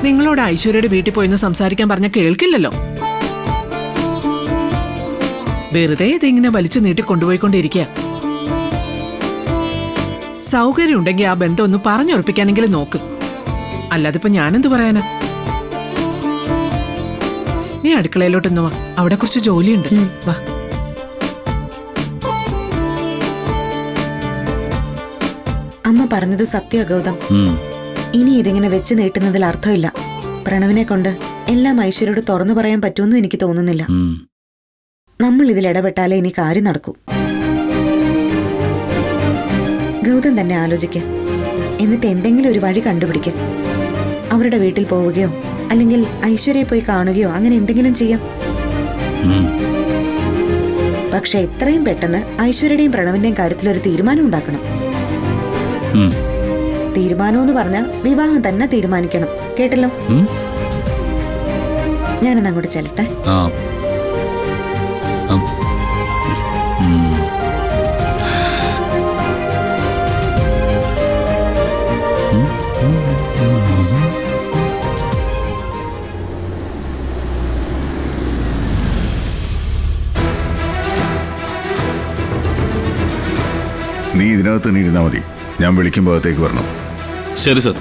നിങ്ങളോട് ഐശ്വര്യയുടെ വീട്ടിൽ പോയിന്ന് സംസാരിക്കാൻ പറഞ്ഞ കേൾക്കില്ലല്ലോ. വെറുതെ ഇതിങ്ങനെ വലിച്ചു നീട്ടി കൊണ്ടുപോയിക്കൊണ്ടിരിക്കുക. സൗകര്യം ഉണ്ടെങ്കിൽ ആ ബന്ധം ഒന്ന് പറഞ്ഞുറപ്പിക്കാനെങ്കിലും നോക്ക്. അല്ലാതിപ്പോ ഞാനെന്തു പറയാനാ? നീ അടുക്കളയിലോട്ടൊന്നു വാ, അവിടെ കുറച്ച് ജോലിയുണ്ട്. വാ. അമ്മ പറഞ്ഞത് സത്യ ഗൗതം. ഇനി ഇതിങ്ങനെ വെച്ച് നീട്ടുന്നതിൽ അർത്ഥമില്ല. പ്രണവിനെ കൊണ്ട് എല്ലാം ഐശ്വര്യോട് തുറന്നു പറയാൻ പറ്റുമെന്നും എനിക്ക് തോന്നുന്നില്ല. നമ്മൾ ഇതിൽ ഇടപെട്ടാലേ ഇനി കാര്യം നടക്കൂ. ഗൗതം തന്നെ ആലോചിക്ക, എന്നിട്ട് എന്തെങ്കിലും ഒരു വഴി കണ്ടുപിടിക്ക. അവരുടെ വീട്ടിൽ പോവുകയോ അല്ലെങ്കിൽ ഐശ്വര്യയെ പോയി കാണുകയോ അങ്ങനെ എന്തെങ്കിലും ചെയ്യാം. പക്ഷെ എത്രയും പെട്ടെന്ന് ഐശ്വര്യയുടെയും പ്രണവിന്റെയും കാര്യത്തിൽ ഒരു തീരുമാനം ഉണ്ടാക്കണം. തീരുമാനമെന്ന് പറഞ്ഞാൽ വിവാഹം തന്നെ തീരുമാനിക്കണം. കേട്ടല്ലോ? ഞാനെന്ന് അങ്ങോട്ട് ചെല്ലട്ടെ. നീ ഇതിനകത്ത് തന്നെ ഇരുന്നാ മതി. ഞാൻ വിളിക്കുമ്പോൾ അകത്തേക്ക് വരണം. ശരി സർ.